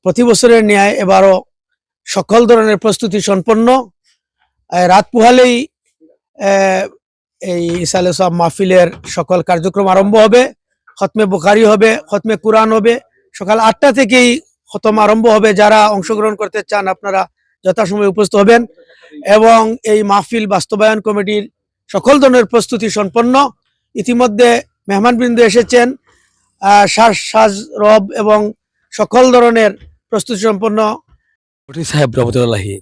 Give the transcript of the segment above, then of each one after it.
প্রতি বছরের ন্যায় এবারও সকল ধরনের প্রস্তুতি সম্পন্ন। রাত পোহালেই এই ইসালে সব মাহফিলের সকল কার্যক্রম আরম্ভ হবে। খতমে বুখারি হবে, খতমে কুরআন হবে, সকাল 8টা থেকেই খতম আরম্ভ হবে। যারা অংশগ্রহণ করতে চান আপনারা যথাসময়ে উপস্থিত হবেন। এবং এই মাহফিল বাস্তবায়ন কমিটির সকল ধরনের প্রস্তুতি সম্পন্ন। ইতিমধ্যে মেহমানবৃন্দ এসেছেন, সাজ রব এবং সকল ধরনের প্রস্তুতি সম্পন্ন। সাহেব রহমতুল্লাহি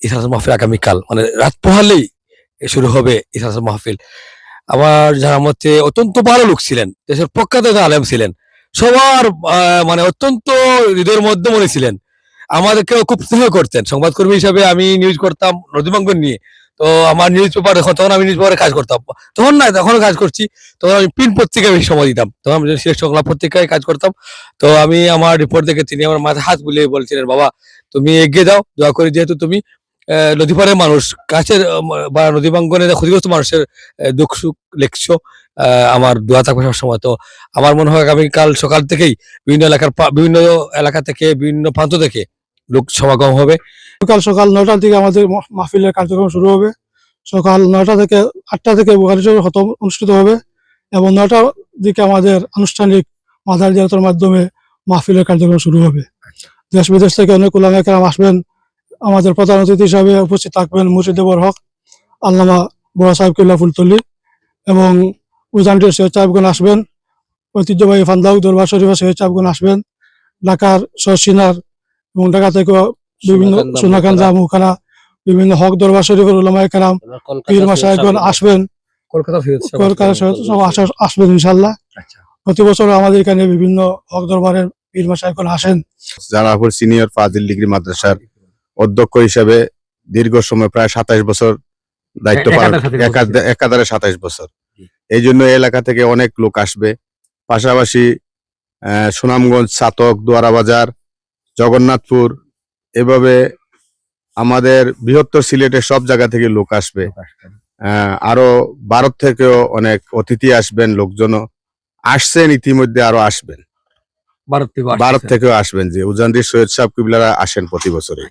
ইসলাম মাহফিল আগামীকাল মানে রাত পোহালেই শুরু হবে ইসলাম মাহফিল। আমার জানার মতে অত্যন্ত ভালো লোক ছিলেন, দেশের প্রখ্যাত আলেম ছিলেন, সবার মানে অত্যন্ত হৃদয়ের মধ্যে মনে ছিলেন। আমাদেরকেও খুব স্নেহ করতেন। সংবাদকর্মী হিসাবে আমি নিউজ করতাম নদীবাঙ্গন নিয়ে। তো আমার নিউজ পেপার তখন আমি নিউজ পেপারে কাজ করতাম, তখন না এখনো কাজ করছি। তখন আমি প্রিন্ট পত্রিকায় বেশি সময় দিতাম, তখন আমি সিলেট সংলাপ পত্রিকায় কাজ করতাম। তো আমি আমার রিপোর্ট দেখে তিনি আমার মাথায় হাত বুলিয়ে বলছিলেন, বাবা তুমি এগিয়ে যাও, দোয়া করি, যেহেতু তুমি নদীপাড়ের মানুষ, কাছের বা নদীবাঙ্গনের ক্ষতিগ্রস্ত মানুষের দুঃখ সুখ লিখছো, আমার দোয়া থাকবে সবসময়। তো আমার মনে হয় আগামীকাল সকাল থেকেই বিভিন্ন এলাকা থেকে বিভিন্ন প্রান্ত থেকে লোক সমাগম হবে। সকাল 9টার দিকে আমাদের মাহফিলের কার্যক্রম শুরু হবে। সকাল 9টা থেকে 8টা থেকে বুখারী শরীফ খতম অনুষ্ঠিত হবে এবং 9টার দিকে আমাদের আনুষ্ঠানিক মাজার জিয়ারতের মাধ্যমে মাহফিলের কার্যক্রম শুরু হবে। দেশ বিদেশ থেকে অনেক উলামায়ে কেরাম আসবেন। আমাদের প্রধান অতিথি হিসাবে উপস্থিত থাকবেন মুর্শিদে বরহক আল্লামা বড় সাহেব কিবলা ফুলতলি এবং উজানটির সৈয়দ সাহেবগণ আসবেন। ঐতিহ্যবাহী ফান্দাউক দরবার শরীফের সৈয়দ সাহেবগণ আসবেন। ঢাকার সিনার এবং ঢাকা থেকে বিভিন্ন সোনাকান্দা মুখানা বিভিন্ন হক দরবার শরীফের উলামায়ে কেরাম পীর মাশায়েখগণ আসবেন। কলকাতা আসবেন ইনশাআল্লাহ। প্রতি বছর আমাদের এখানে বিভিন্ন হক দরবারের পীর মাশায়েখগণ আসেন। জানাপুর সিনিয়র ফাজিল ডিগ্রি মাদ্রাসার অধ্যক্ষ হিসেবে দীর্ঘ সময় প্রায় 27 বছর দায়িত্ব পালন, একাধারে 27 বছর। এই জন্য এলাকা থেকে অনেক লোক আসবে। পাশাপাশি সুনামগঞ্জ, ছাতক, দোয়ারাবাজার, জগন্নাথপুর, এভাবে আমাদের বৃহত্তর সিলেটের সব জায়গা থেকে লোক আসবে। আরো ভারত থেকেও অনেক অতিথি আসবেন, লোকজনও আসছেন, ইতিমধ্যে আরো আসবেন, ভারত থেকেও আসবেন। যে উজানদির সৈয়দ সাহেব কিবলারা আসেন প্রতি বছরে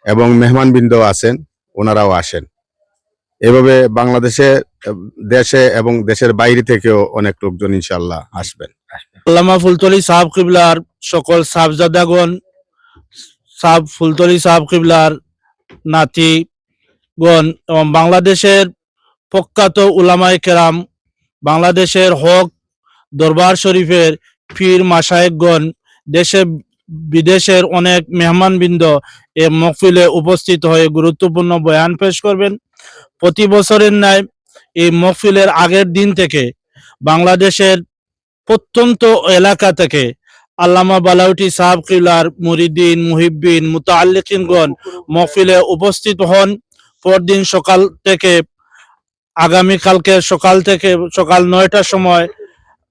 এবং মেহমানবৃন্দ আছেন, ওনারাও আসেন। এভাবে বাংলাদেশে, দেশে এবং দেশের বাইরে থেকেও অনেক লোকজন ইনশাআল্লাহ আসবেন। আল্লামা ফুলতলি সাহেব কিবলার সকল সাহেবজাদাগণ, ফুলতলি সাহেব কিবলার নাতিগণ এবং বাংলাদেশের প্রখ্যাত উলামায়ে কেরাম, বাংলাদেশের হক দরবার শরীফের পীর মাশায়েখগণ, দেশে বিদেশের অনেক মেহমানবৃন্দ এ মহফিলে উপস্থিত হয়ে গুরুত্বপূর্ণ বয়ান পেশ করবেন। প্রতি বছরের ন্যায় এই মহফিলের আগের দিন থেকে বাংলাদেশের প্রত্যন্ত এলাকা থেকে আল্লামা বালাউটি সাহেব কিবলার মুরিদিন, মুহিব্বিন, মুতাআল্লিকিনগণ মহফিলে উপস্থিত হন। পরদিন সকাল থেকে, আগামীকালকে সকাল 9টার সময়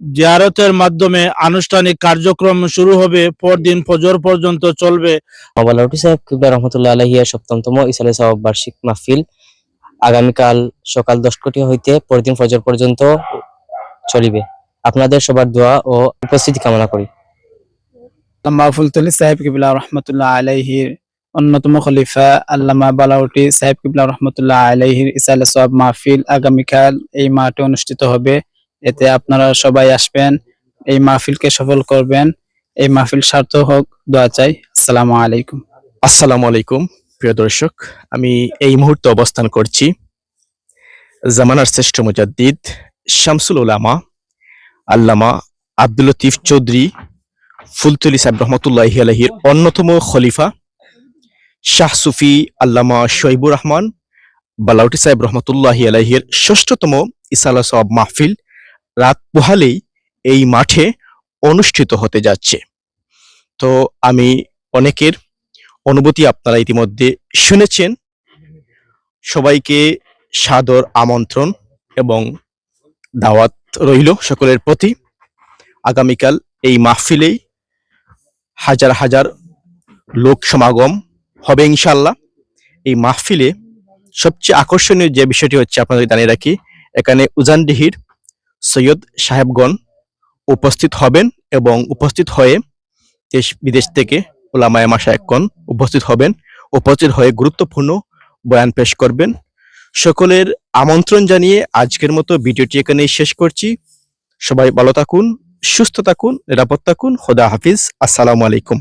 জিয়ারতের মাধ্যমে আনুষ্ঠানিক কার্যক্রম শুরু হবে। পরদিন ফজর পর্যন্ত চলবে। বালাউটি সাহেব কিবলা রহমতুল্লাহ আলাইহির ৭ম ইসালে সওয়াব বার্ষিক মাহফিল আগামীকাল সকাল 10 কোটি হইতে পরদিন ফজর পর্যন্ত চলিবে। আপনাদের সবার দোয়া ও উপস্থিতি কামনা করি। আল্লামা ফুলতলি সাহেব কিবলা রহমতুল্লাহ আলাইহির অন্যতম খলিফা আল্লামা বালাউটি সাহেব কিবলা রহমতুল্লাহ আলাইহির ইসালে সওয়াব মাহফিল আগামীকাল এই মাঠে অনুষ্ঠিত হবে। এতে আপনারা সবাই আসবেন, এই মাহফিলকে সফল করবেন। এই মাহফিল সার্থক হোক, দোয়া চাই। আসসালামু আলাইকুম। আসসালামু আলাইকুম প্রিয় দর্শক, আমি এই মুহূর্তে অবস্থান করছি জামানার শ্রেষ্ঠ মুজাদ্দিদ শামসুল উলামা আল্লামা আব্দুল লতিফ চৌধুরী ফুলতলি সাহেব রহমতুল্লাহি আলাইহির অন্যতম খলিফা শাহ সুফি আল্লামা শহীবুর রহমান বালাউটি সাহেব রহমতুল্লাহি আলাইহির ৬ষ্ঠতম ইসালে সওয়াব মাহফিল রাত পোহালেই এই মাঠে অনুষ্ঠিত হতে যাচ্ছে। তো আমি অনেকের অনুভূতি আপনারা ইতিমধ্যে শুনেছেন। সবাইকে সাদর আমন্ত্রণ এবং দাওয়াত রইল সকলের প্রতি। আগামীকাল এই মাহফিলেই হাজার হাজার লোক সমাগম হবে ইনশাআল্লাহ। এই মাহফিলে সবচেয়ে আকর্ষণীয় যে বিষয়টি হচ্ছে, আপনাদের জানিয়ে রাখি, এখানে উজানডিহির সৈয়দ সাহেবগণ উপস্থিত হবেন এবং উপস্থিত হয়ে দেশ বিদেশ থেকে ওলামায়ে মাশায়েখগণ উপস্থিত হবেন, উপস্থিত হয়ে গুরুত্বপূর্ণ বয়ান পেশ করবেন। সকলের আমন্ত্রণ জানিয়ে আজকের মতো ভিডিওটি এখানেই শেষ করছি। সবাই ভালো থাকুন, সুস্থ থাকুন, নিরাপদ থাকুন। খোদা হাফিজ। আসসালামু আলাইকুম।